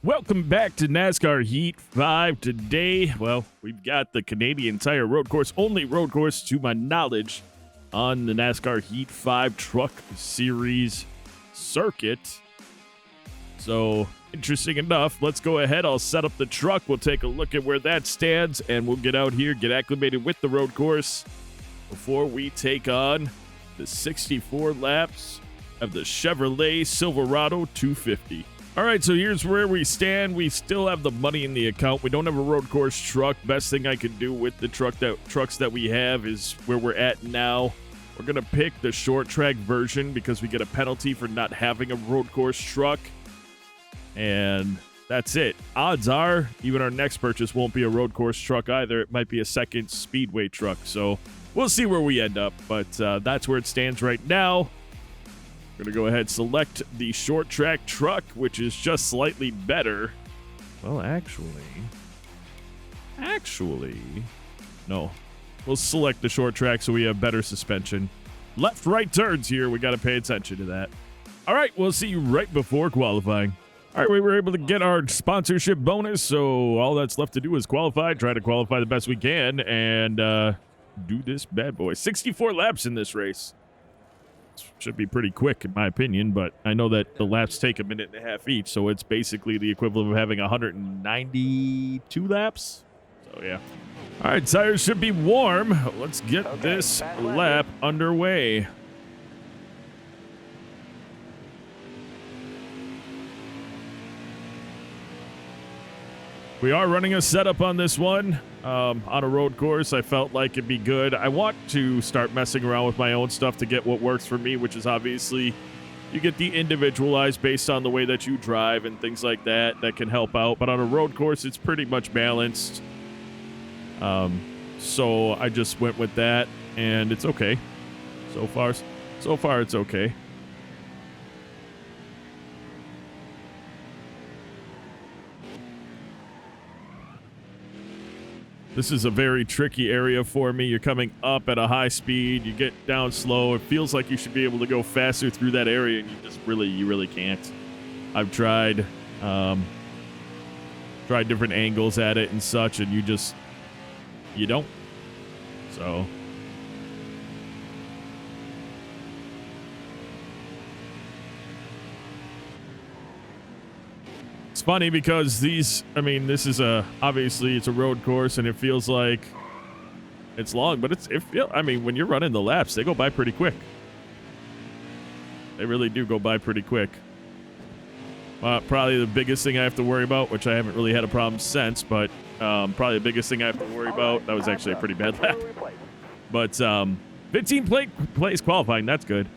Welcome back to NASCAR Heat 5. Today, well, we've got the Canadian Tire road course, only road course to my knowledge, on the NASCAR Heat 5 Truck Series circuit. So, interesting enough, let's go ahead. I'll set up the truck. We'll take a look at where that stands, and we'll get out here, get acclimated with the road course before we take on the 64 laps of the Chevrolet Silverado 250. All right, so here's where we stand. We still have the money in the account. We don't have a road course truck. Best thing I could do with the trucks that we have is where we're at now. We're going to pick the short track version because we get a penalty for not having a road course truck. And that's it. Odds are, even our next purchase won't be a road course truck either. It might be a second speedway truck. So we'll see where we end up. But that's where it stands right now. We're going to go ahead and select the short track truck, which is just slightly better. Well, actually, no. We'll select the short track so we have better suspension. Left, right turns here. We got to pay attention to that. All right, we'll see you right before qualifying. All right, we were able to get our sponsorship bonus, so all that's left to do is qualify, try to qualify the best we can, and do this bad boy. 64 laps in this race. Should be pretty quick, in my opinion, but I know that the laps take a minute and a half each, so it's basically the equivalent of having 192 laps. So, yeah. All right, tires should be warm. Let's get this lap underway. We are running a setup on this one. On a road course, I felt like it'd be good. I want to start messing around with my own stuff to get what works for me, which is obviously you get the individualized based on the way that you drive and things like that. That can help out. But on a road course, it's pretty much balanced. So I just went with that, and it's okay. So far, it's okay. This is a very tricky area for me. You're coming up at a high speed. You get down slow. It feels like you should be able to go faster through that area, and you really can't. I've tried different angles at it and such, and you don't. So it's funny because this is obviously it's a road course and it feels like it's long, but when you're running the laps, they go by pretty quick. They really do go by pretty quick. Probably the biggest thing I have to worry about, which I haven't really had a problem since, but probably the biggest thing I have to worry about, that was actually a pretty bad lap. But 15 place qualifying, that's good.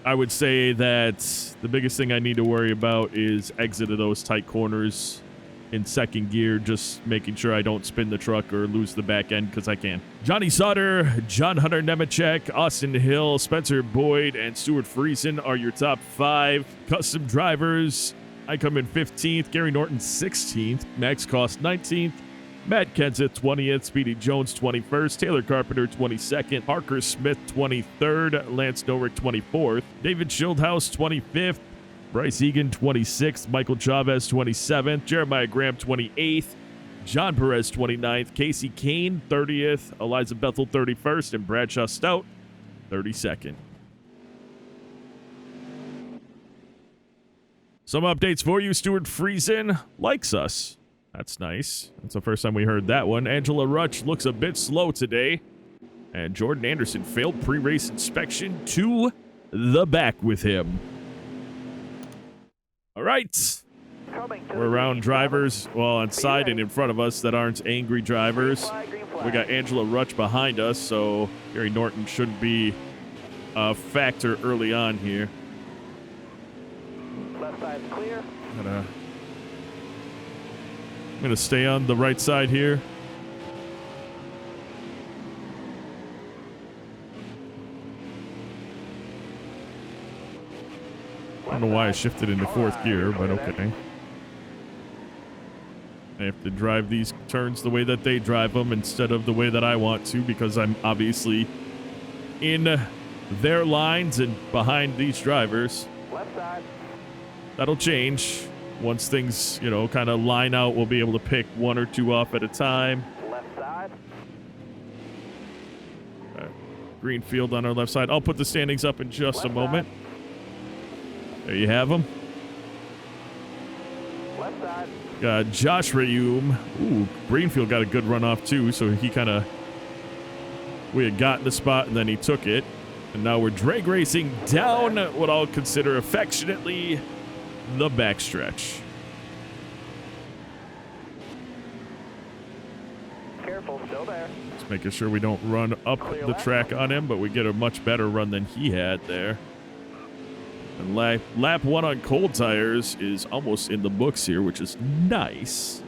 I would say that the biggest thing I need to worry about is exit of those tight corners in second gear, just making sure I don't spin the truck or lose the back end, because I can. Johnny Sauter, John Hunter Nemechek, Austin Hill, Spencer Boyd, and Stuart Friesen are your top 5 custom drivers. I come in 15th, Gary Norton 16th, Max Cost 19th, Matt Kenseth 20th, Speedy Jones 21st, Taylor Carpenter 22nd, Parker Smith 23rd, Lance Norick 24th, David Schildhouse 25th, Bryce Egan 26th, Michael Chavez 27th, Jeremiah Graham 28th, John Perez 29th, Casey Kane 30th, Eliza Bethel 31st, and Bradshaw Stout 32nd. Some updates for you. Stuart Friesen likes us. That's nice. That's the first time we heard that one. Angela Rutsch looks a bit slow today. And Jordan Anderson failed pre-race inspection. To the back with him. All right. We're around drivers, well, on side and in front of us that aren't angry drivers. We got Angela Rutsch behind us, so Gary Norton shouldn't be a factor early on here. Left side's clear. I'm going to stay on the right side here. I don't know why I shifted into 4th gear, but okay. I have to drive these turns the way that they drive them instead of the way that I want to, because I'm obviously in their lines and behind these drivers. Left side. That'll change. Once things, you know, kind of line out, we'll be able to pick one or two off at a time. Left side. Green field on our left side. I'll put the standings up in just a Left moment. There you have them. Left side. Josh Rayum. Ooh, Greenfield got a good run off too, so he kind of... We had gotten the spot and then he took it. And now we're drag racing down what I'll consider affectionately the backstretch. Careful, still there. Just making sure we don't run up the track on him, but we get a much better run than he had there. And lap one on cold tires is almost in the books here, which is nice.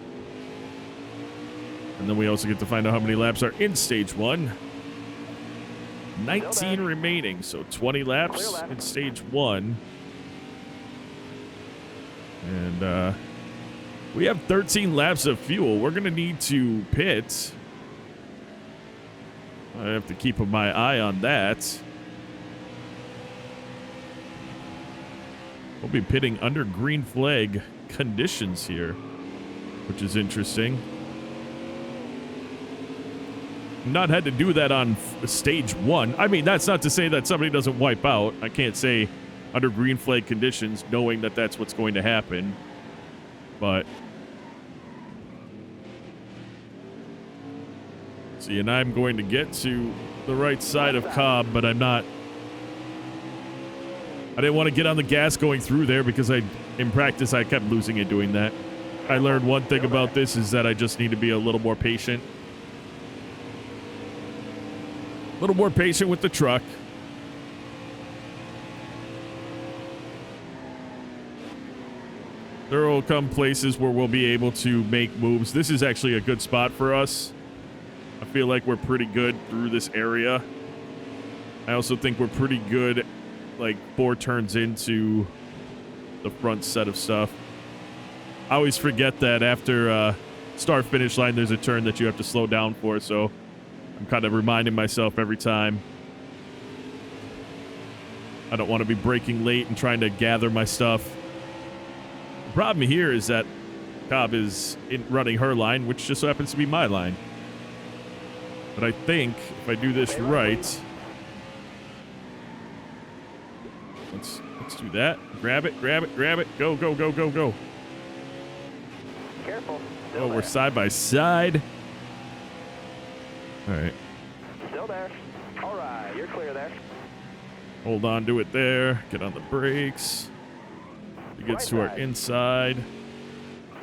And then we also get to find out how many laps are in stage one. 19 remaining, so 20 laps in stage one. And we have 13 laps of fuel. We're going to need to pit. I have to keep my eye on that. We'll be pitting under green flag conditions here, which is interesting. Not had to do that on stage one. I mean, that's not to say that somebody doesn't wipe out. I can't say under green flag conditions knowing that that's what's going to happen. But see, and I'm going to get to the right side of Cobb, but I'm not. I didn't want to get on the gas going through there because in practice, I kept losing it doing that. I learned one thing about this is that I just need to be a little more patient. A little more patient with the truck. There will come places where we'll be able to make moves. This is actually a good spot for us. I feel like we're pretty good through this area. I also think we're pretty good, like 4 turns into the front set of stuff. I always forget that after start finish line, there's a turn that you have to slow down for, so I'm kind of reminding myself every time. I don't want to be braking late and trying to gather my stuff. The problem here is that Cobb is running her line, which just so happens to be my line. But I think if I do this right, let's do that. Grab it, grab it, grab it. Go, go, go, go, go. Careful. Oh, we're side by side. All right. Still there. All right, you're clear there. Hold on to it there. Get on the brakes. It gets to our inside.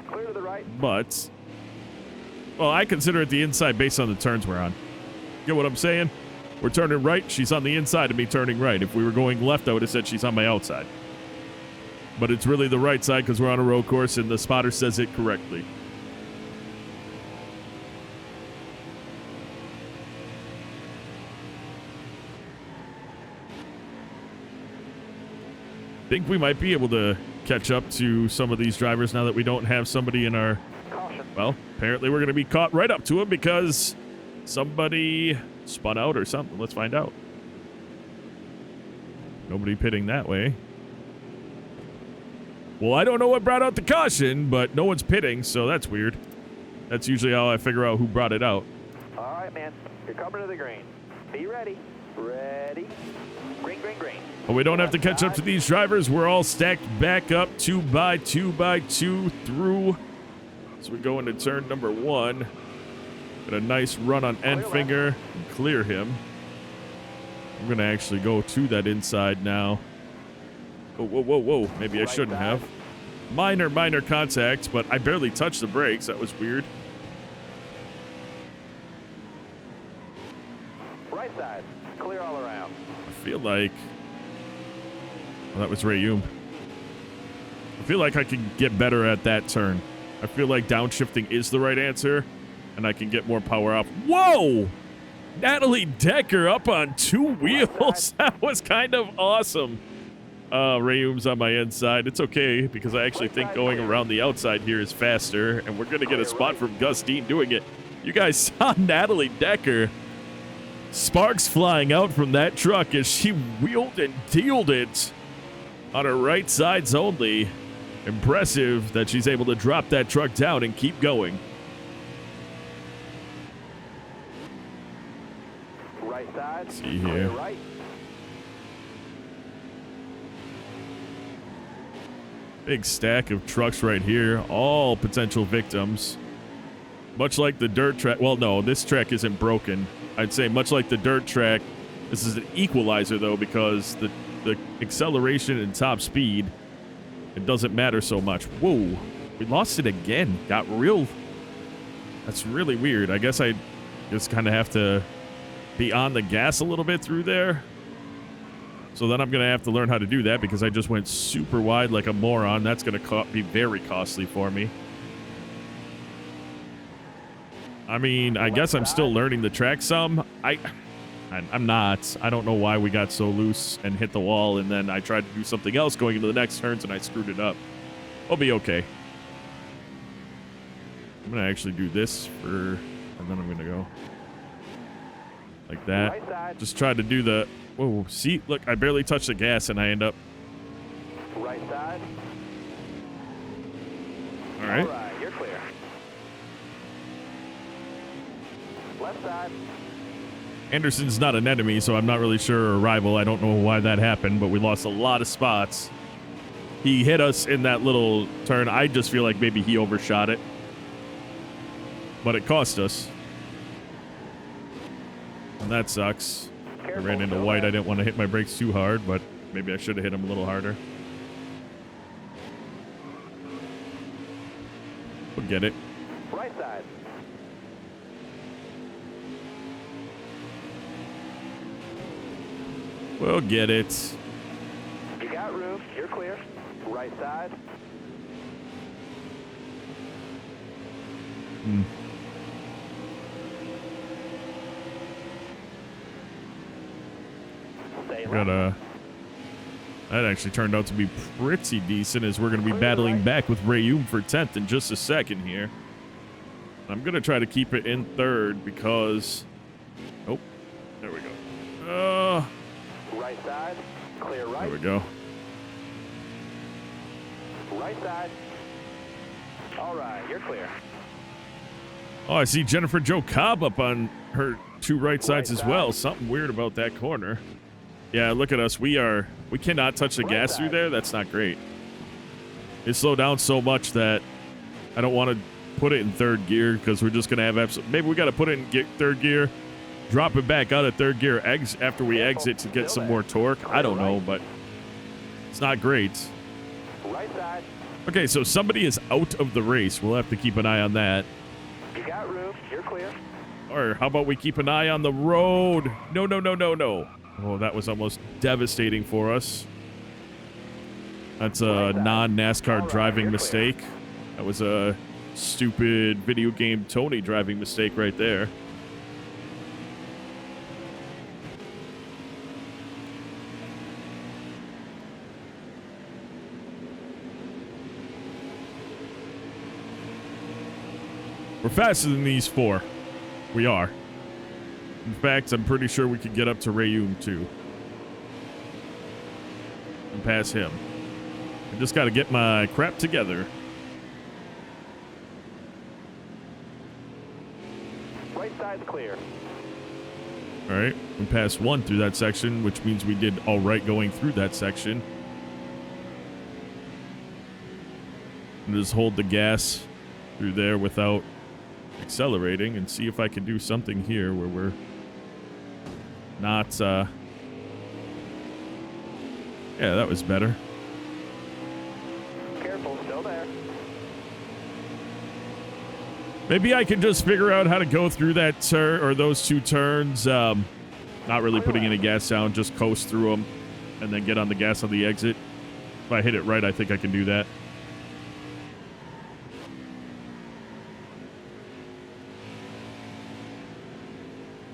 Clear to the right. But, well, I consider it the inside based on the turns we're on. Get what I'm saying? We're turning right. She's on the inside of me turning right. If we were going left, I would have said she's on my outside. But it's really the right side because we're on a road course and the spotter says it correctly. I think we might be able to catch up to some of these drivers now that we don't have somebody in our... Caution. Well, apparently we're going to be caught right up to him because somebody spun out or something. Let's find out. Nobody pitting that way. Well, I don't know what brought out the caution, but no one's pitting, so that's weird. That's usually how I figure out who brought it out. All right, man. You're coming to the green. Be ready. Ready. Green, green, green. But we don't have to catch up to these drivers. We're all stacked back up 2 by 2 by 2 through. So we go into turn number 1. Get a nice run on end finger and clear him. I'm going to actually go to that inside now. Whoa, whoa, whoa, whoa. Maybe I shouldn't have. Minor contact, but I barely touched the brakes. That was weird. Right side. Clear all around. I feel like... Well, that was Rayum. I feel like I can get better at that turn. I feel like downshifting is the right answer, and I can get more power up. Whoa! Natalie Decker up on 2 wheels. That was kind of awesome. Rayum's on my inside. It's okay, because I actually think going around the outside here is faster, and we're going to get a spot from Gus Dean doing it. You guys saw Natalie Decker. Sparks flying out from that truck as she wheeled and dealed it on her right sides only. Impressive that she's able to drop that truck down and keep going. Right side. Let's see Clear here. right. Big stack of trucks right here, all potential victims. Much like the dirt track. Well, no, this track isn't broken. I'd say much like the dirt track, this is an equalizer, though, because the acceleration and top speed, it doesn't matter so much. Whoa, we lost it again. Got real. That's really weird. I guess I just kind of have to be on the gas a little bit through there. So then I'm going to have to learn how to do that because I just went super wide like a moron. That's going to be very costly for me. I mean, I guess I'm still learning the track some. I'm not. I don't know why we got so loose and hit the wall, and then I tried to do something else going into the next turns, and I screwed it up. I'll be okay. I'm going to actually do this and then I'm going to go like that. Right side. Just try to do the... Whoa, see? Look, I barely touched the gas, and I end up... Right side. All right. All right, you're clear. Left side. Anderson's not an enemy, so I'm not really sure, or a rival. I don't know why that happened, but we lost a lot of spots. He hit us in that little turn. I just feel like maybe he overshot it. But it cost us. And that sucks. I ran into White. I didn't want to hit my brakes too hard, but maybe I should have hit him a little harder. We'll get it. Right side. We'll get it. You got room. You're clear. Right side. Stay left. That actually turned out to be pretty decent, as we're going to be battling back with Rayum for 10th in just a second here. I'm going to try to keep it in third because... Oh, there we go. Right side. Clear right. There we go. Right side. All right, you're clear. Oh, I see Jennifer Jo Cobb up on her two right sides as well. Something weird about that corner. Yeah, look at us. We cannot touch the gas through there. That's not great. It slowed down so much that I don't want to put it in third gear because we're just going to have maybe we got to put it in third gear, drop it back out of third gear after we exit to get some more torque. I don't know, but it's not great. Right side. Okay, so somebody is out of the race. We'll have to keep an eye on that. You got room. You're clear. Or how about we keep an eye on the road? No, no, no, no, no. Oh, that was almost devastating for us. That's a non-NASCAR driving mistake. That was a stupid video game Tony driving mistake right there. We're faster than these four. We are. In fact, I'm pretty sure we could get up to Rayum too. And pass him. I just got to get my crap together. Right side's clear. All right, we passed one through that section, which means we did all right going through that section. And just hold the gas through there without accelerating and see if I can do something here where we're not, yeah, that was better. Careful, still there. Maybe I can just figure out how to go through that turn or those two turns. Not really putting any gas down, just coast through them and then get on the gas on the exit. If I hit it right, I think I can do that.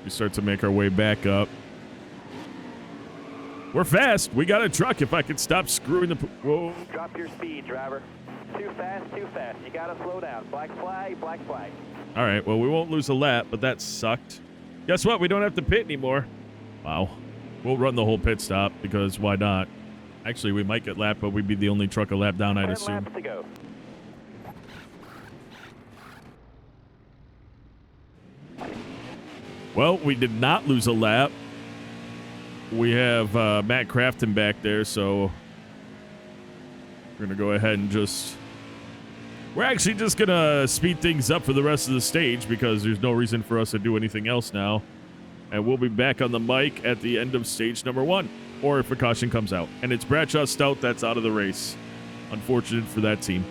We start to make our way back up. We're fast. We got a truck. If I could stop screwing the... Whoa. Drop your speed, driver. Too fast, too fast. You gotta slow down. Black flag, black flag. All right, well, we won't lose a lap, but that sucked. Guess what? We don't have to pit anymore. Wow. We'll run the whole pit stop because why not? Actually, we might get lapped, but we'd be the only truck a lap down, I'd 10 assume. laps to go. Well, we did not lose a lap. We have Matt Crafton back there, so we're going to go ahead and just... We're actually just going to speed things up for the rest of the stage because there's no reason for us to do anything else now. And we'll be back on the mic at the end of stage number 1, or if a caution comes out. And it's Bradshaw Stout that's out of the race. Unfortunate for that team.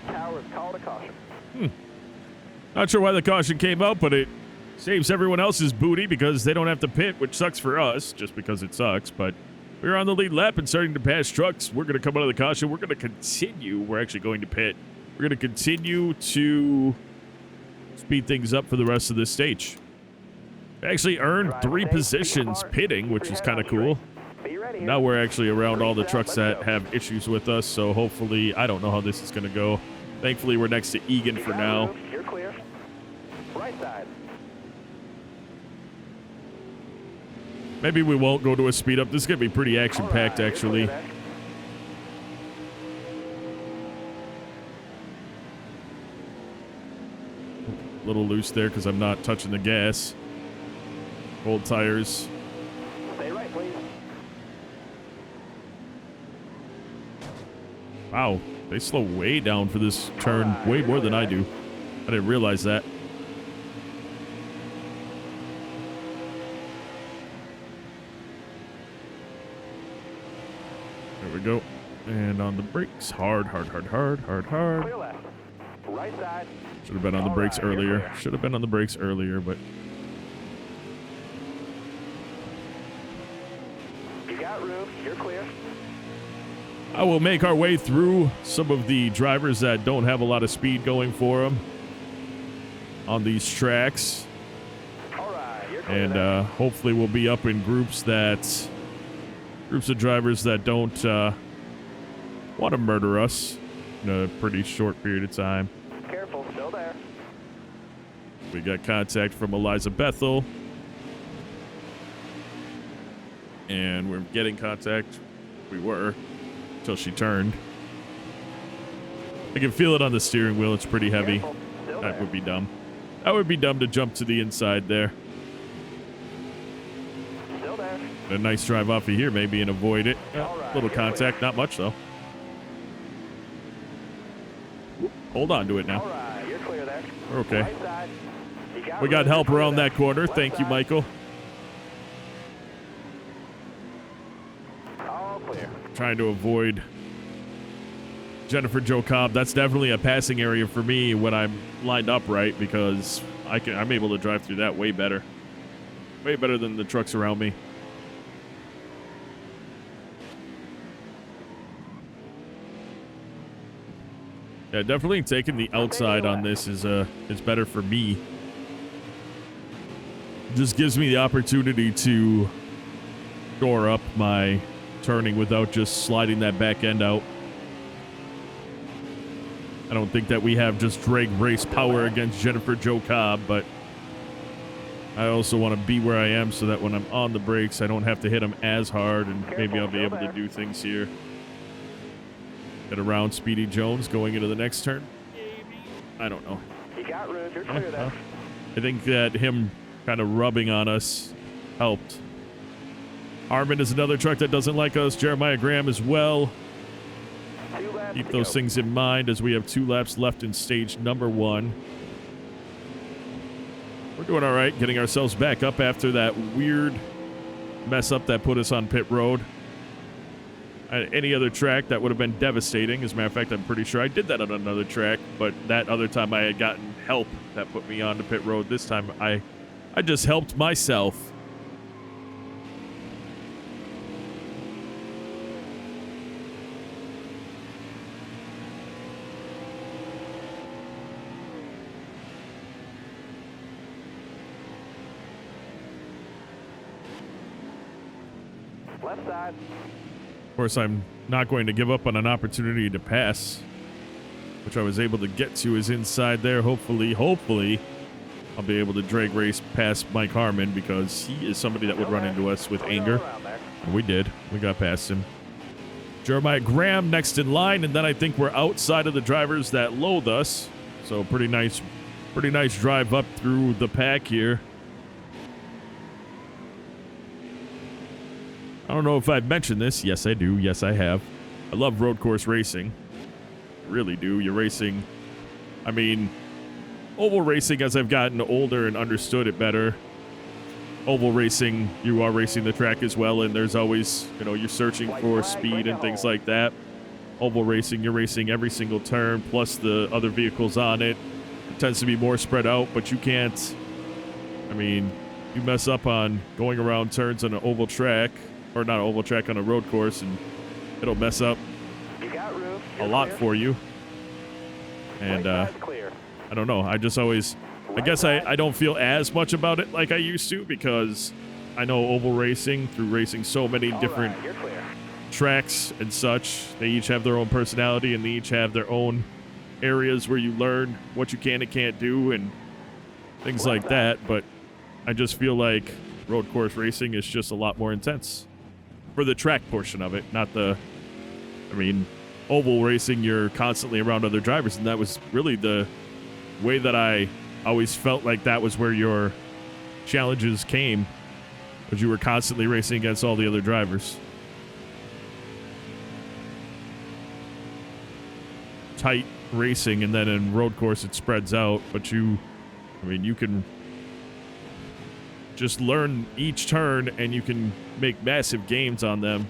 Towers called a caution. Not sure why the caution came out, but it saves everyone else's booty because they don't have to pit, which sucks for us, just because it sucks. But we're on the lead lap and starting to pass trucks. We're going to come out of the caution. We're going to continue. We're actually going to pit. We're going to continue to speed things up for the rest of this stage. We actually earned 3 positions pitting, which is kind of cool. Be ready. Now we're actually around all the trucks that have issues with us, so hopefully, I don't know how this is going to go. Thankfully, we're next to Egan for now. You're clear. Right side. Maybe we won't go to a speed up. This is going to be pretty action-packed, All right, actually. you're clear A little loose there because I'm not touching the gas. Old tires. there. Stay right, please. Wow, they slow way down for this turn, way more than I do. I didn't realize that. There we go. And on the brakes. Hard, hard, hard, hard, hard, hard. Clear left. Right side. Should have been on the brakes All right, you're earlier. clear. Should have been on the brakes earlier, but You got room. You're clear. I will make our way through some of the drivers that don't have a lot of speed going for them on these tracks. All right, you're clear. And there. hopefully we'll be up in groups of drivers that don't want to murder us in a pretty short period of time. Careful, still there. We got contact from Eliza Bethel. And we're getting contact. We were. Until she turned. I can feel it on the steering wheel. It's pretty heavy. Careful, still That there. would be dumb. That would be dumb to jump to the inside there. Still there. A nice drive off of here maybe and avoid it. All right, Little you're contact. Not much, though. Hold on to it All now. right, you're clear there. We're okay. Right side. You got We got room. help You're clear around there. that corner. Left Thank you, side. Michael. All clear. Trying to avoid Jennifer Jo Cobb. That's definitely a passing area for me when I'm lined up right because I'm able to drive through that way better. Way better than the trucks around me. Yeah, definitely taking the outside on this is better for me. Just gives me the opportunity to shore up my turning without just sliding that back end out. I don't think that we have just drag race power against Jennifer Jo Cobb, but I also want to be where I am so that when I'm on the brakes, I don't have to hit them as hard, and maybe I'll be able to do things here. Get around Speedy Jones going into the next turn. I don't know. You got room. You're clear there. I think that him kind of rubbing on us helped. Harmon is another truck that doesn't like us. Jeremiah Graham as well. 2 laps Keep to those go. things in mind as we have 2 laps left in stage number 1. We're doing all right, getting ourselves back up after that weird mess up that put us on pit road. Any other track, that would have been devastating. As a matter of fact, I'm pretty sure I did that on another track, but that other time I had gotten help that put me on the pit road. This time I just helped myself. Left side. Of course, I'm not going to give up on an opportunity to pass, which I was able to get to is inside there. Hopefully, I'll be able to drag race past Mike Harmon, because he is somebody that would run into us with anger. And we did. We got past him. Jeremiah Graham next in line, and then I think we're outside of the drivers that loathe us. So pretty nice drive up through the pack here. I don't know if I've mentioned this. Yes, I do. Yes, I have. I love road course racing. I really do. You're racing. I mean, oval racing, as I've gotten older and understood it better, oval racing, you are racing the track as well, and there's always, you're searching for speed and things like that. Oval racing, you're racing every single turn, plus the other vehicles on it. It tends to be more spread out, but you can't, you mess up on going around turns on an oval track, or not oval track, on a road course, and it'll mess up a lot for you. And I don't know, I guess I don't feel as much about it like I used to, because I know oval racing, through racing so many different tracks and such, they each have their own personality, and they each have their own areas where you learn what you can and can't do and things like that. But I just feel like road course racing is just a lot more intense for the track portion of it, not the, oval racing, you're constantly around other drivers, and that was really the way that I always felt like that was where your challenges came, because you were constantly racing against all the other drivers. Tight racing, and then in road course it spreads out, but you can just learn each turn, and you can make massive gains on them,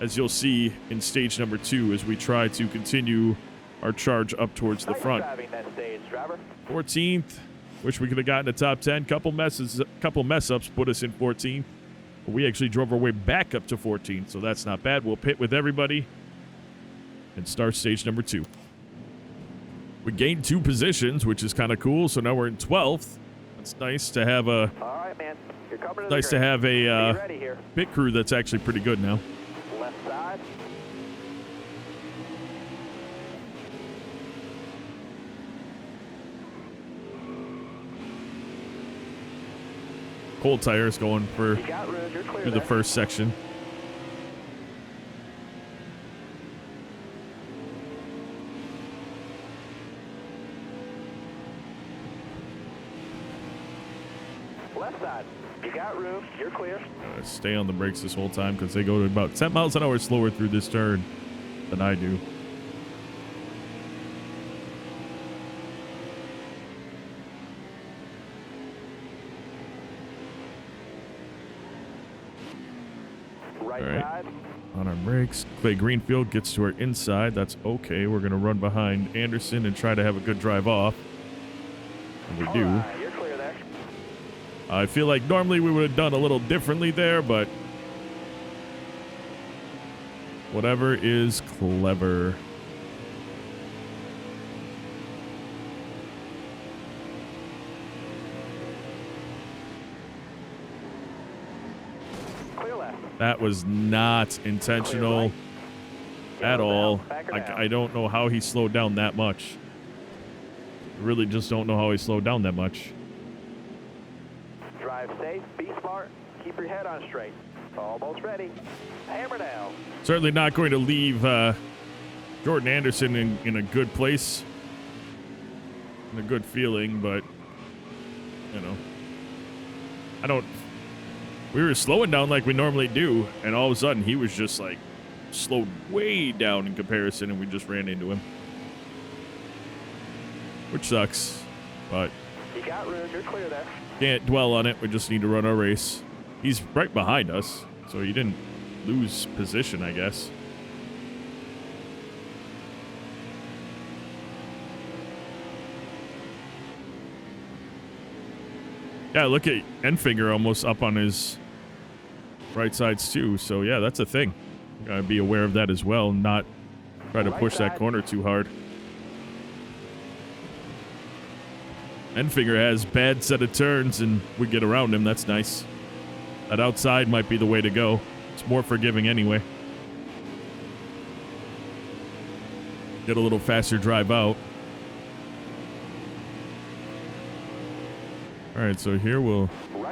as you'll see in stage number 2 as we try to continue our charge up towards the front. 14th. Wish we could have gotten a top 10. Couple mess ups put us in 14th. But we actually drove our way back up to 14th, so that's not bad. We'll pit with everybody and start stage number 2. We gained 2 positions, which is kind of cool. So now we're in 12th. It's nice to have a pit crew that's actually pretty good now. Left side. Cold tires going for through the first section. Left side. You got room. You're clear. Stay on the brakes this whole time, because they go to about 10 miles an hour slower through this turn than I do. Right all right. side. On our brakes. Clay Greenfield gets to our inside. That's okay. We're going to run behind Anderson and try to have a good drive off. And we do. Right, you're clear there. I feel like normally we would have done a little differently there, but whatever is clever. Clear left. That was not intentional at all. I don't know how he slowed down that much. I really just don't know how he slowed down that much. Drive safe, be smart, keep your head on straight. Almost ready. Hammer down. Certainly not going to leave Jordan Anderson in a good place, in a good feeling, but, we were slowing down like we normally do, and all of a sudden he was just like slowed way down in comparison, and we just ran into him. Which sucks, but You got room, you're clear there. can't dwell on it. We just need to run our race. He's right behind us, so he didn't lose position, I guess. Yeah, look at Enfinger almost up on his right sides too. So yeah, that's a thing. Gotta be aware of that as well. Not try to push that corner too hard. Enfinger has bad set of turns and we get around him. That's nice. That outside might be the way to go. It's more forgiving anyway. Get a little faster drive out. All right, so here we'll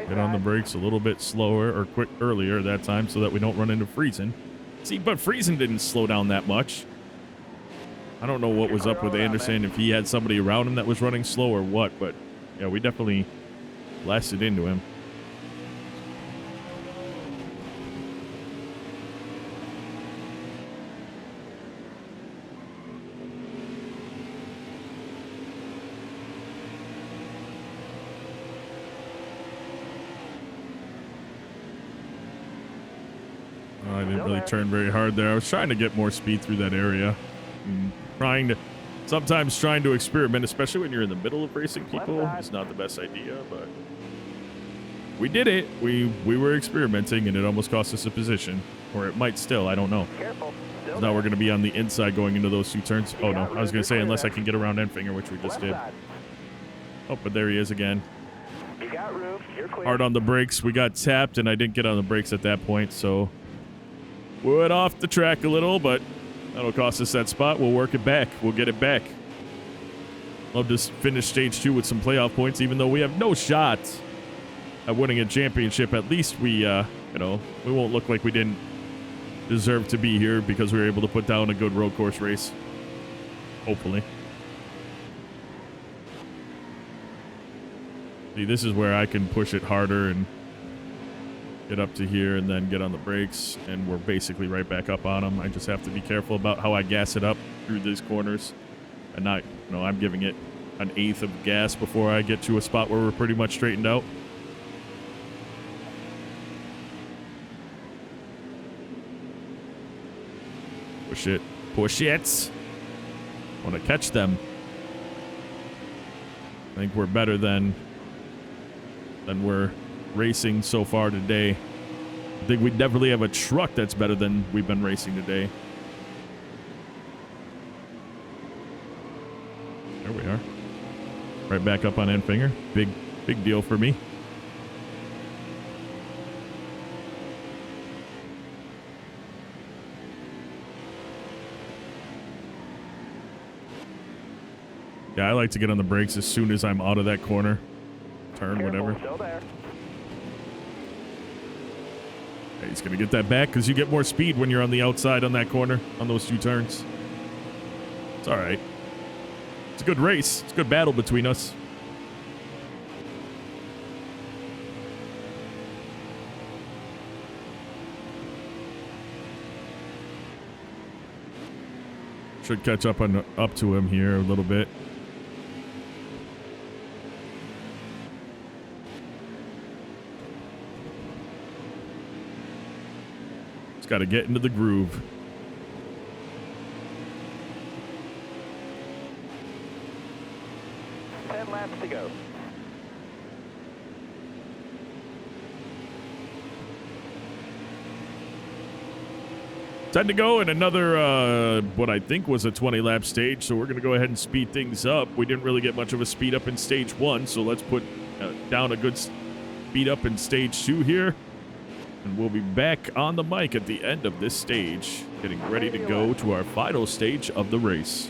get on the brakes a little bit slower or quick earlier that time so that we don't run into Friesen. See, but Friesen didn't slow down that much. I don't know what was up with Anderson, if he had somebody around him that was running slow or what, but yeah, we definitely blasted into him. I didn't really turn very hard there. I was trying to get more speed through that area. Sometimes trying to experiment, especially when you're in the middle of racing people, is not the best idea, but we did it. We were experimenting, and it almost cost us a position. Or it might still, I don't know. Careful. Now we're going to be on the inside going into those two turns. Oh, no. I was going to say, unless I can get around Enfinger, which we just did. Oh, but there he is again. You got room. You're clear. Hard on the brakes. We got tapped, and I didn't get on the brakes at that point, so we went off the track a little, but that'll cost us that spot. We'll work it back. We'll get it back. Love to finish stage 2 with some playoff points, even though we have no shot at winning a championship. At least we won't look like we didn't deserve to be here because we were able to put down a good road course race. Hopefully. See, this is where I can push it harder and get up to here and then get on the brakes, and we're basically right back up on them. I just have to be careful about how I gas it up through these corners and not, I'm giving it an eighth of gas before I get to a spot where we're pretty much straightened out. Push it. Push it. Want to catch them. I think we're better than we're racing so far today. I think we definitely have a truck that's better than we've been racing today. There we are. Right back up on Enfinger. Big deal for me. Yeah, I like to get on the brakes as soon as I'm out of that corner. Turn, whatever. Still there. Hey, he's going to get that back because you get more speed when you're on the outside on that corner, on those two turns. It's all right. It's a good race. It's a good battle between us. Should catch up to him here a little bit. Just got to get into the groove. Laps to go. Time to go in another, what I think was a 20-lap stage, so we're going to go ahead and speed things up. We didn't really get much of a speed up in stage 1, so let's put down a good speed up in stage 2 here. And we'll be back on the mic at the end of this stage, getting ready to go to our final stage of the race.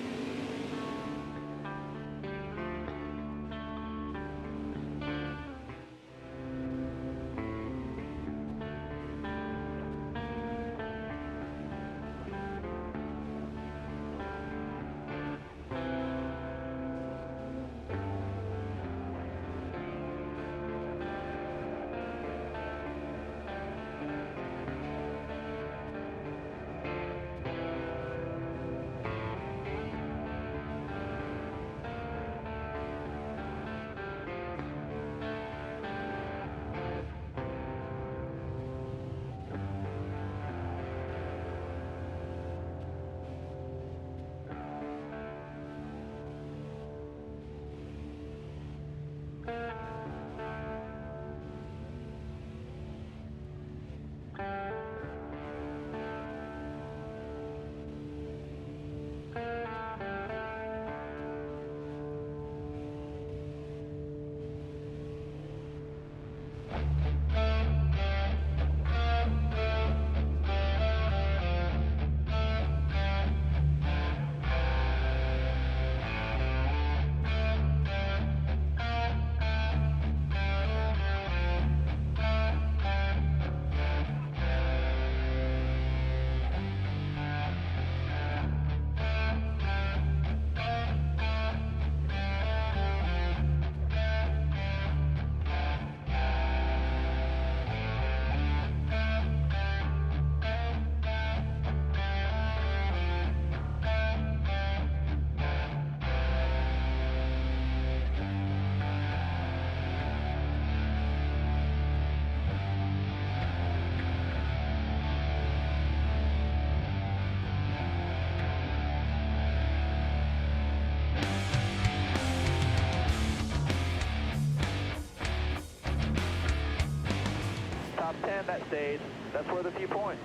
10, that stage. That's worth a few points.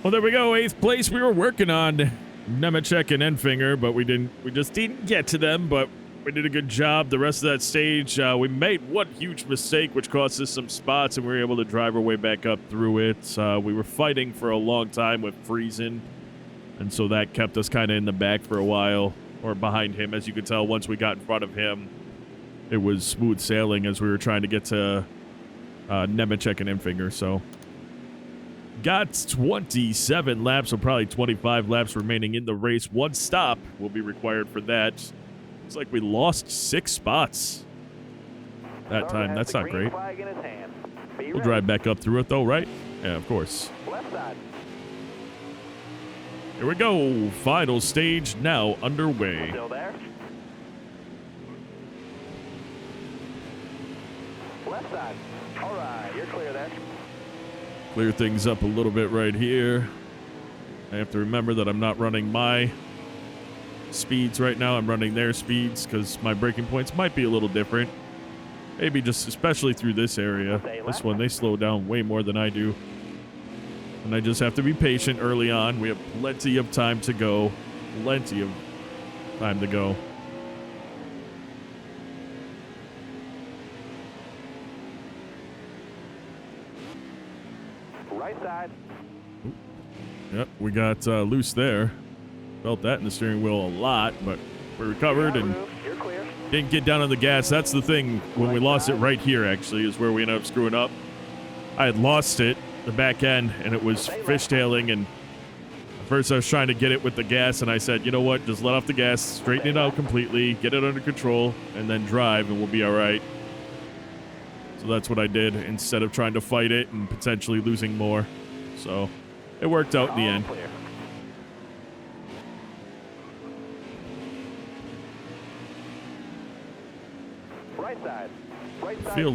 Well, there we go. 8th place. We were working on Nemechek and Enfinger, but we just didn't get to them, but we did a good job. The rest of that stage, we made one huge mistake, which cost us some spots, and we were able to drive our way back up through it. We were fighting for a long time with freezing, and so that kept us kind of in the back for a while, or behind him. As you could tell, once we got in front of him, it was smooth sailing as we were trying to get to Nemechek and Enfinger, so... Got 27 laps, so probably 25 laps remaining in the race. One stop will be required for that. Looks like we lost 6 spots that time. That's not great. We'll drive back up through it, though, right? Yeah, of course. Left side. Here we go. Final stage now underway. Still there. Left side. All right, you're clear there. Clear things up a little bit right here. I have to remember that I'm not running my speeds right now. I'm running their speeds because my braking points might be a little different. Maybe just especially through this area. This one, they slow down way more than I do. And I just have to be patient early on. We have plenty of time to go. Plenty of time to go. Right side. Yep, we got loose there. Felt that in the steering wheel a lot, but we recovered and You're clear. didn't get down on the gas. That's the thing. When we lost it right here, actually, is where we ended up screwing up. I had lost it, the back end, and it was fishtailing. And at first I was trying to get it with the gas, and I said, you know what, just let off the gas, straighten it out completely, get it under control, and then drive, and we'll be all right. So that's what I did instead of trying to fight it and potentially losing more. So it worked out in the end. Clear. Right side. Right side. I feel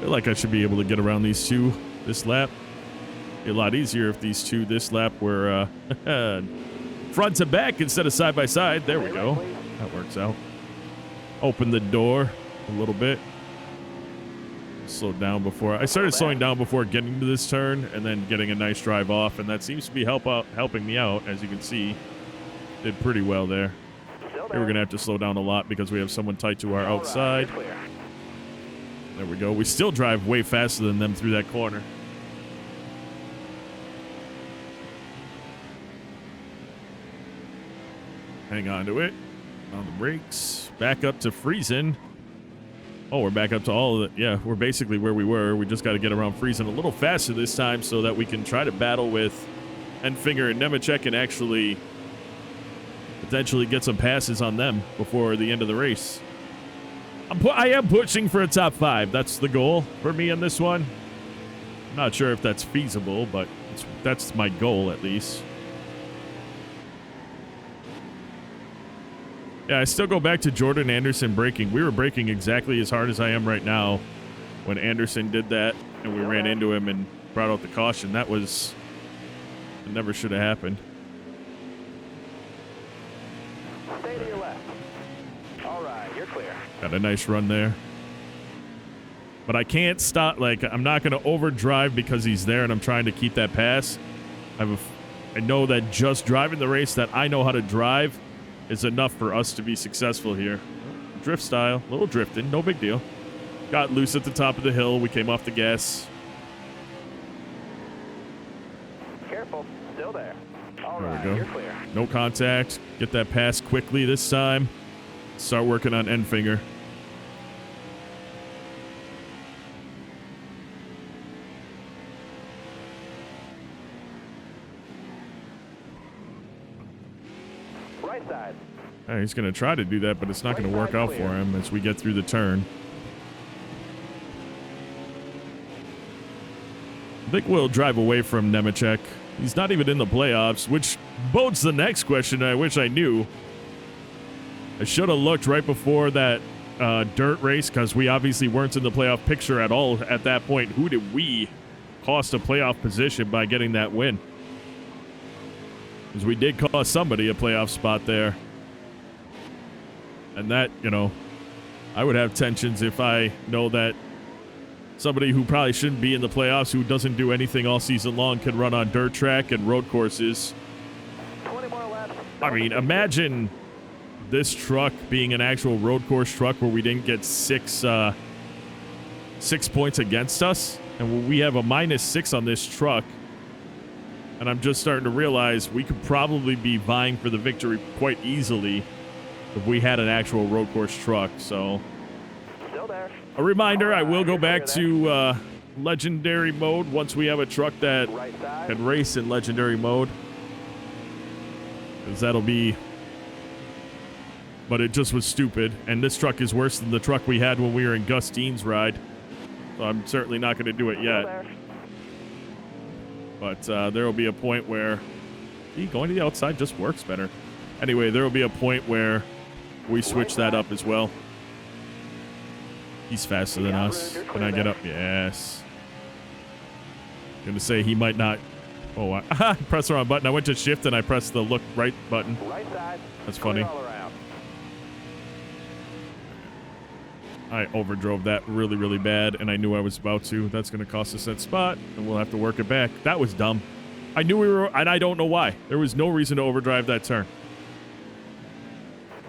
like I should be able to get around these two this lap. Be a lot easier if these two this lap were front to back instead of side by side. There we go. That works out. Open the door a little bit. Slow down before I started slowing down before getting to this turn, and then getting a nice drive off, and that seems to be helping me out. As you can see, did pretty well there. Here we're gonna have to slow down a lot because we have someone tight to our outside. There we go. We still drive way faster than them through that corner. Hang on to it. On the brakes. Back up to freezing. Oh, we're back up to all of it. Yeah, we're basically where we were. We just got to get around freezing a little faster this time so that we can try to battle with Enfinger and Nemechek and actually potentially get some passes on them before the end of the race. I am pushing for a top 5. That's the goal for me in this one. I'm not sure if that's feasible, but that's my goal at least. Yeah, I still go back to Jordan Anderson braking. We were braking exactly as hard as I am right now when Anderson did that and we ran into him and brought out the caution. It never should have happened. Stay to your left. All right, you're clear. Got a nice run there. But I can't stop. I'm not going to overdrive because he's there and I'm trying to keep that pass. I know that just driving the race that I know how to drive is enough for us to be successful here. Drift style, a little drifting, no big deal. Got loose at the top of the hill. We came off the gas. Careful, still there. All There we right, go. you're clear. No contact. Get that pass quickly this time. Start working on Enfinger. Right side. He's going to try to do that, but it's not going to work out for him as we get through the turn. I think we'll drive away from Nemechek. He's not even in the playoffs, which bodes the next question I wish I knew. I should have looked right before that dirt race because we obviously weren't in the playoff picture at all at that point. Who did we cost a playoff position by getting that win? Because we did cost somebody a playoff spot there. And that, I would have tensions if I know that somebody who probably shouldn't be in the playoffs, who doesn't do anything all season long, can run on dirt track and road courses. 20 more laps. I mean, imagine this truck being an actual road course truck where we didn't get 6 points against us, and we have a -6 on this truck. And I'm just starting to realize we could probably be vying for the victory quite easily if we had an actual road course truck. So, Still there. a reminder, I will go back to legendary mode once we have a truck that Right side. can race in legendary mode. Because that'll be... But it just was stupid. And this truck is worse than the truck we had when we were in Gus Dean's ride. So I'm certainly not going to do it Still yet. there. But there will be a point where going to the outside just works better. Anyway, there will be a point where we switch that up as well. He's faster than us. Can I get up? Yes. Gonna say he might not. Oh, I pressed the wrong button. I went to shift and I pressed the look right button. Right side. That's Clear funny. all around. I overdrove that really, really bad, and I knew I was about to. That's going to cost us that spot, and we'll have to work it back. That was dumb. I knew we were, and I don't know why. There was no reason to overdrive that turn.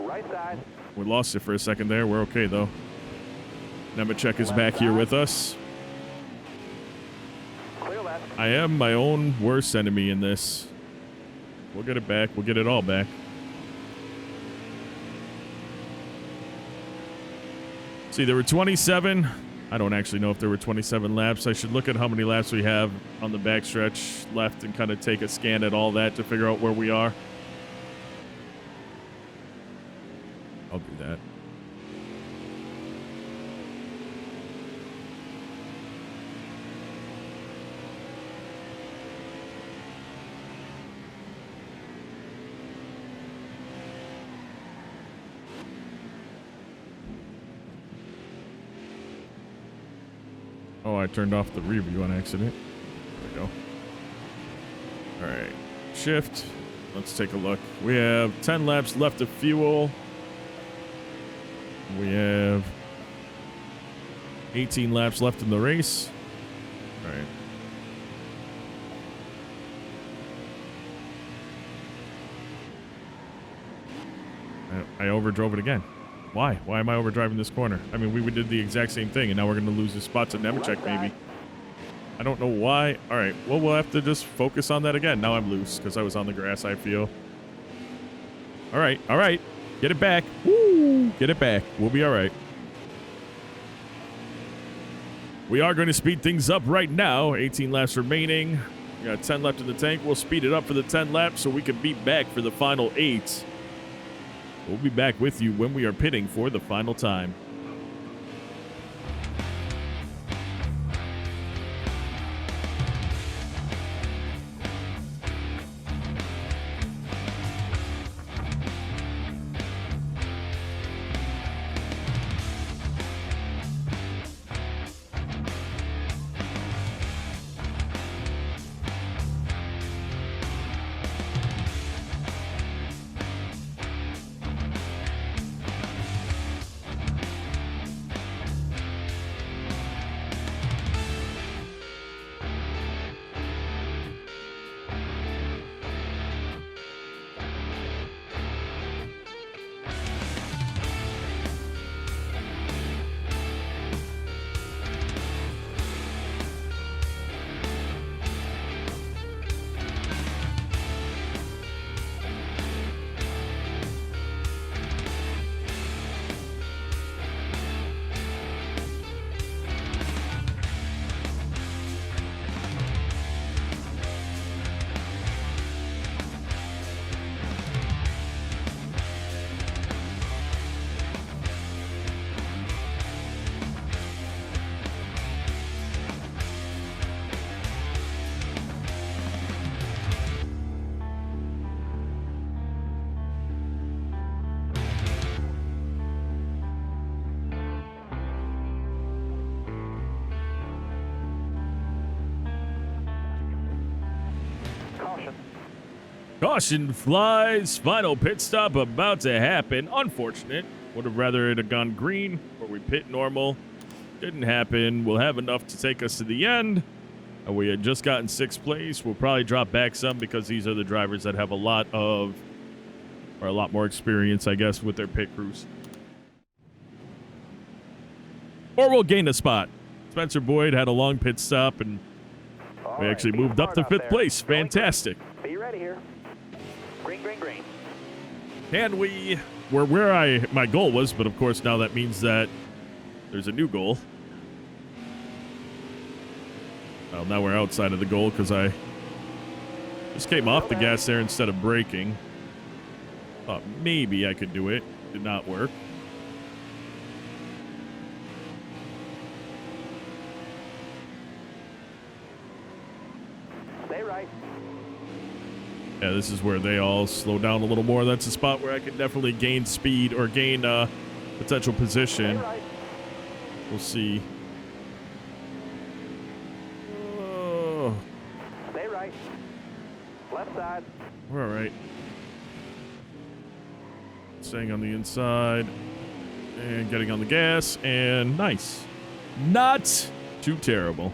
Right side. We lost it for a second there. We're okay, though. Nemechek is back here with us. Clear left. I am my own worst enemy in this. We'll get it back. We'll get it all back. See, there were 27. I don't actually know if there were 27 laps. I should look at how many laps we have on the backstretch left and kind of take a scan at all that to figure out where we are. I'll do that. Oh, I turned off the rear view on accident. There we go. All right. Shift. Let's take a look. We have 10 laps left of fuel. We have 18 laps left in the race. All right. I overdrove it again. Why? Why am I overdriving this corner? I mean, we did the exact same thing, and now we're going to lose the spot to Nemechek, maybe. I don't know why. All right. Well, we'll have to just focus on that again. Now I'm loose because I was on the grass, I feel. All right. All right. Get it back. Woo! Get it back. We'll be all right. We are going to speed things up right now. 18 laps remaining. We got 10 left in the tank. We'll speed it up for the 10 laps so we can be back for the final 8. We'll be back with you when we are pitting for the final time. Caution flies. Final pit stop about to happen. Unfortunate. Would have rather it have gone green, where we pit normal. Didn't happen. We'll have enough to take us to the end. We had just gotten 6th place. We'll probably drop back some because these are the drivers that have a lot more experience, I guess, with their pit crews. Or we'll gain a spot. Spencer Boyd had a long pit stop, and we actually moved up to 5th place. Fantastic. Be ready here. Green, green, green. And we're where my goal was, but of course now that means that there's a new goal. Well, now we're outside of the goal because I just came off the gas there instead of braking. Thought maybe I could do it. Did not work. Stay right. Yeah, this is where they all slow down a little more. That's a spot where I could definitely gain speed or gain potential position. Stay right. We'll see. Stay right. Left side. We're all right. Staying on the inside and getting on the gas, and nice. Not too terrible.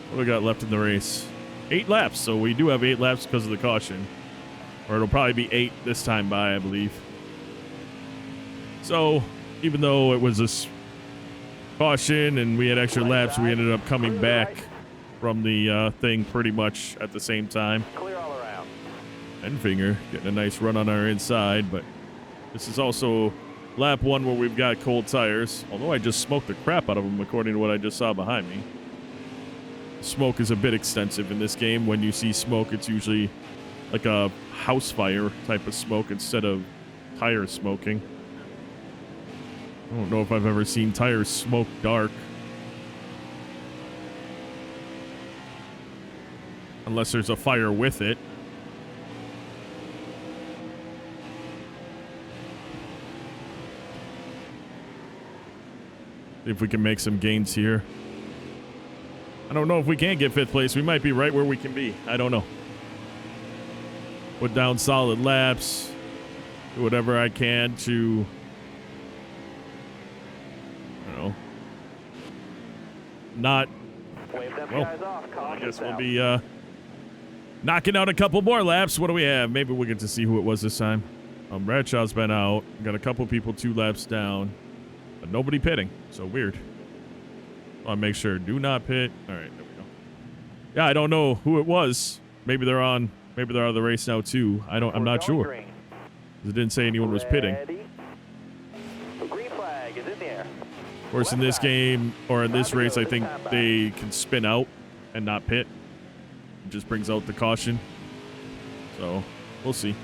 What do we got left in the race? 8 laps, so we do have 8 laps because of the caution. Or it'll probably be 8 this time by, I believe. So, even though it was a caution and we had extra laps, we ended up coming back from the thing pretty much at the same time. Clear all around. And Finger getting a nice run on our inside, but this is also lap 1 where we've got cold tires, although I just smoked the crap out of them according to what I just saw behind me. Smoke is a bit extensive in this game. When you see smoke, it's usually like a house fire type of smoke instead of tire smoking. I don't know if I've ever seen tires smoke dark. Unless there's a fire with it. See if we can make some gains here. I don't know if we can get 5th place. We might be right where we can be. I don't know. Put down solid laps. Do whatever I can to, I don't know, not, Wave them well, guys off. I guess we'll be knocking out a couple more laps. What do we have? Maybe we'll get to see who it was this time. Bradshaw's been out. Got a couple people 2 laps down, but nobody pitting. So weird. I'll make sure. Do not pit. All right, there we go. Yeah, I don't know who it was. Maybe they're on. Maybe they're out of the race now too. I'm not sure. Green. It didn't say anyone was pitting. Ready. The green flag is in the air. Of course, in this game or in this race, I think they can spin out and not pit. It just brings out the caution. So we'll see.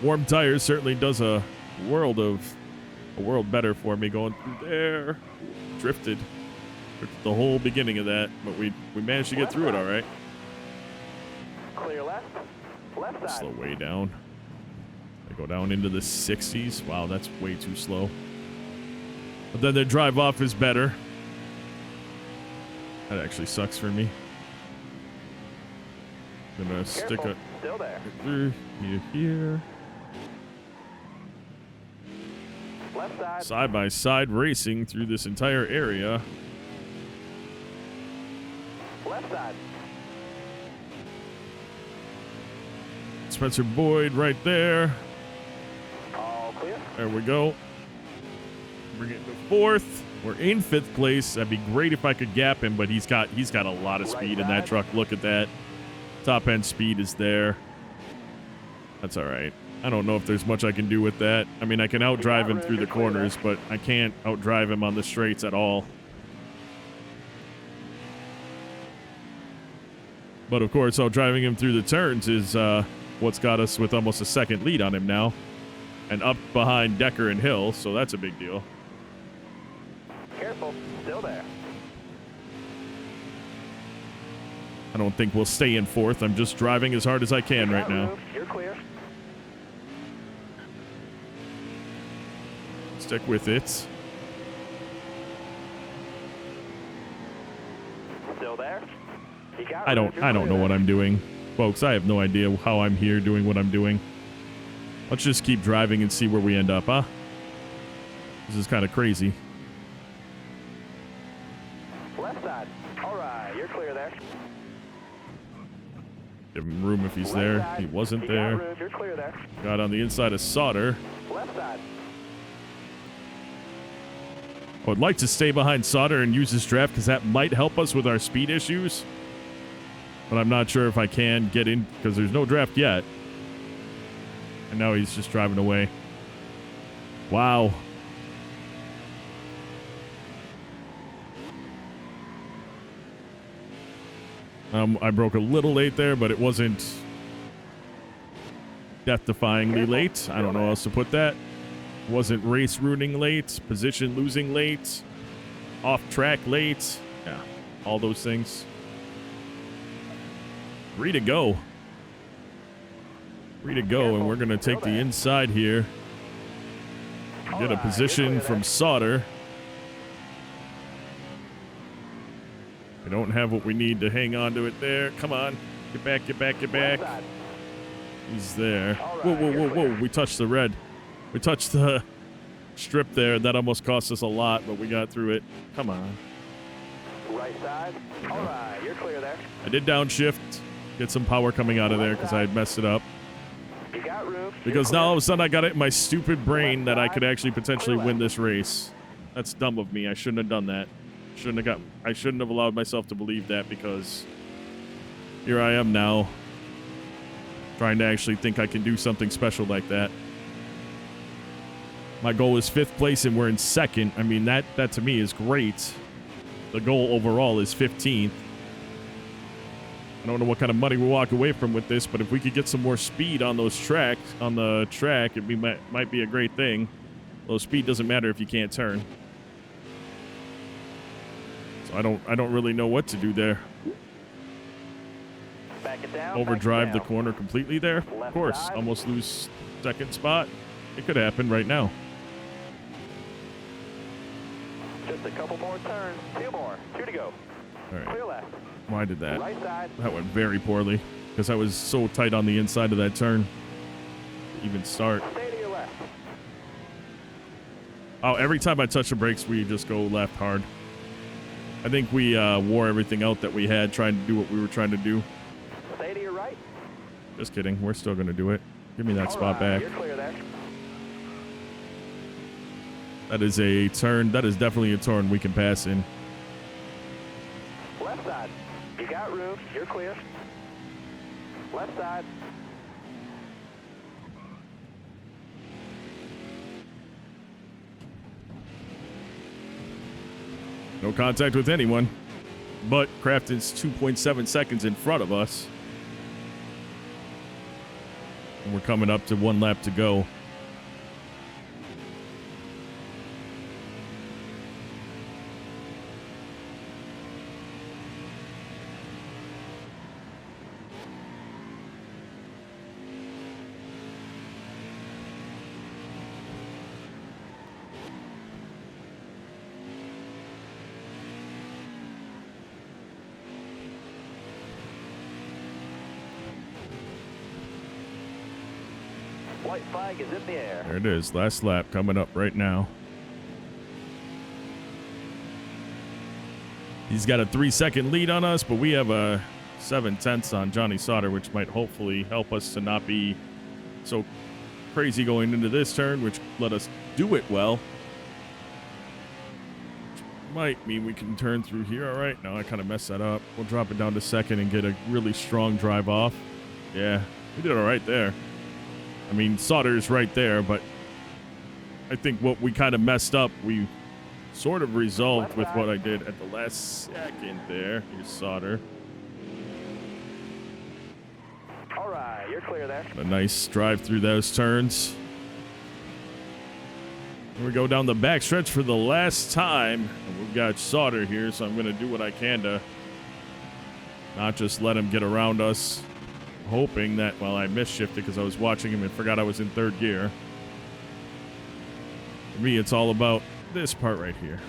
Warm tires certainly does a world better for me going through there. Drifted the whole beginning of that, but we managed to get through it all right. Clear left. Left side. Slow way down. They go down into the 60s. Wow, that's way too slow. But then their drive off is better. That actually sucks for me. I'm gonna stick Careful. it Still there. through here. Left side. Side by side racing through this entire area. Left side. Spencer Boyd right there. All clear. There we go. We're getting to 4th. We're in 5th place. That'd be great if I could gap him, but he's got a lot of speed in that truck. Look at that. Top end speed is there. That's all right. I don't know if there's much I can do with that. I mean, I can outdrive him through the corners, but I can't outdrive him on the straights at all. But of course, outdriving him through the turns is what's got us with almost a 2nd lead on him now. And up behind Decker and Hill, so that's a big deal. Careful. Still there. I don't think we'll stay in 4th. I'm just driving as hard as I can right now. You're clear. Stick with it. Still there. You got I don't know what I'm doing. Folks, I have no idea how I'm here doing what I'm doing. Let's just keep driving and see where we end up, huh? This is kind of crazy. Left side. All right, you're clear there. Give him room if he's Right there. side. He wasn't You got there. room. You're clear there. Got on the inside of Sauter. Left side. I would like to stay behind Sauter and use his draft because that might help us with our speed issues. But I'm not sure if I can get in because there's no draft yet. And now he's just driving away. Wow. I broke a little late there, but it wasn't death-defyingly late. I don't know how else to put that. Wasn't race ruining late, position losing late, off track late. Yeah, all those things. 3 to go. 3 to go, and we're going to take the inside here. Get a position from Sauter. We don't have what we need to hang on to it there. Come on. Get back, get back, get back. He's there. Whoa, whoa, whoa, whoa. We touched the red. We touched the strip there. That almost cost us a lot, but we got through it. Come on. Right side. All right, you're clear there. I did downshift. Get some power coming out of there because I had messed it up. You got room. Because now all of a sudden I got it in my stupid brain that I could actually potentially win this race. That's dumb of me. I shouldn't have done that. I shouldn't have allowed myself to believe that because here I am now trying to actually think I can do something special like that. My goal is 5th place and we're in 2nd. I mean, that to me is great. The goal overall is 15th. I don't know what kind of money we walk away from with this, but if we could get some more speed on those tracks, on the track, it might be a great thing. Although speed doesn't matter if you can't turn. So I don't really know what to do there. Back it down. Overdrive back the it down. corner completely there. Of Left course, side. almost lose 2nd spot. It could happen right now. Just a couple more turns. 2 more. 2 to go. All right. Clear left. Why did that? Right side. That went very poorly because I was so tight on the inside of that turn to even start. Stay to your left. Oh, every time I touch the brakes, we just go left hard. I think we wore everything out that we had trying to do what we were trying to do. Stay to your right. Just kidding. We're still going to do it. Give me that All spot right, back. You're clear there. That is a turn. That is definitely a turn we can pass in. Left side. You got room. You're clear. Left side. No contact with anyone. But Crafton's 2.7 seconds in front of us. And we're coming up to 1 lap to go. White flag is in the air. There it is. Last lap coming up right now. He's got a 3-second lead on us, but we have a 7/10 on Johnny Sauter, which might hopefully help us to not be so crazy going into this turn, which let us do it well. Which might mean we can turn through here. All right. No, I kind of messed that up. We'll drop it down to 2nd and get a really strong drive off. Yeah, we did all right there. I mean, Sauter's right there, but I think what we kind of messed up, we sort of resolved with what I did at the last second there. Here's Sauter. All right, you're clear there. A nice drive through those turns. And we go down the back stretch for the last time. And we've got Sauter here, so I'm going to do what I can to not just let him get around us. Hoping that, well, I misshifted because I was watching him and forgot I was in 3rd gear. For me, it's all about this part right here.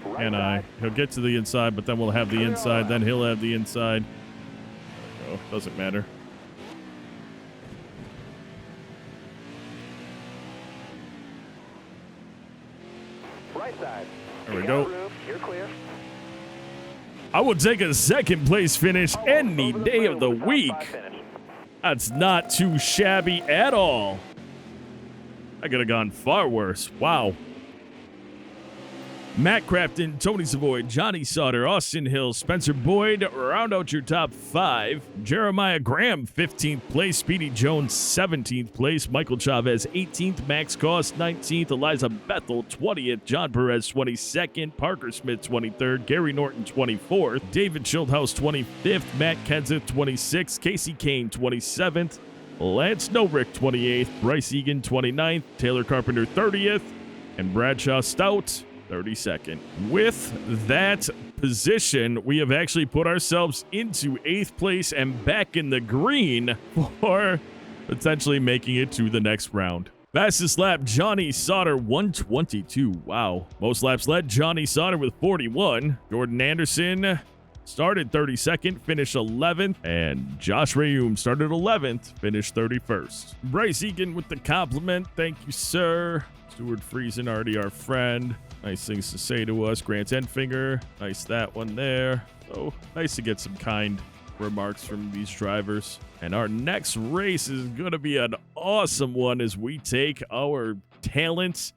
Right He'll get to the inside, but then we'll have the inside, then he'll have the inside. Oh, doesn't matter. Right side. There we You go. got room. You're clear. I will take a second place finish any day of the week. That's not too shabby at all. I could have gone far worse. Wow. Matt Crafton, Tony Savoy, Johnny Sauter, Austin Hill, Spencer Boyd round out your top 5. Jeremiah Graham, 15th place. Speedy Jones, 17th place. Michael Chavez, 18th. Max Cost, 19th. Eliza Bethel, 20th. John Perez, 22nd. Parker Smith, 23rd. Gary Norton, 24th. David Schildhouse, 25th. Matt Kenseth, 26th. Casey Kane, 27th. Lance Nobrick, 28th. Bryce Egan, 29th. Taylor Carpenter, 30th. And Bradshaw Stout, 32nd. With that position, we have actually put ourselves into 8th place and back in the green for potentially making it to the next round. Fastest lap, Johnny Sauter, 122. Wow. Most laps led, Johnny Sauter with 41. Jordan Anderson started 32nd, finished 11th. And Josh Rayum started 11th, finished 31st. Bryce Egan with the compliment. Thank you, sir. Stuart Friesen, already our friend. Nice things to say to us. Grant Enfinger. Nice that one there. So nice to get some kind remarks from these drivers. And our next race is going to be an awesome one as we take our talents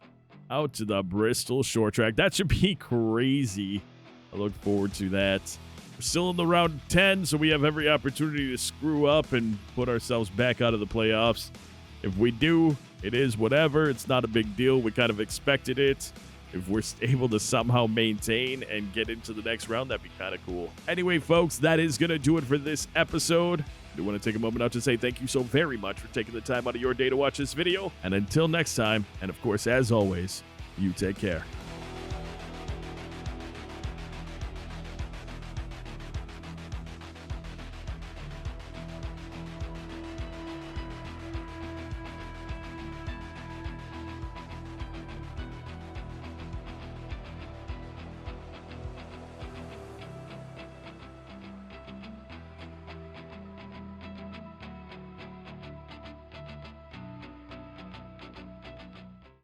out to the Bristol Short Track. That should be crazy. I look forward to that. We're still in the round 10, so we have every opportunity to screw up and put ourselves back out of the playoffs. If we do, it is whatever. It's not a big deal. We kind of expected it. If we're able to somehow maintain and get into the next round, that'd be kind of cool. Anyway, folks, that is going to do it for this episode. I do want to take a moment out to say thank you so very much for taking the time out of your day to watch this video. And until next time, and of course, as always, you take care.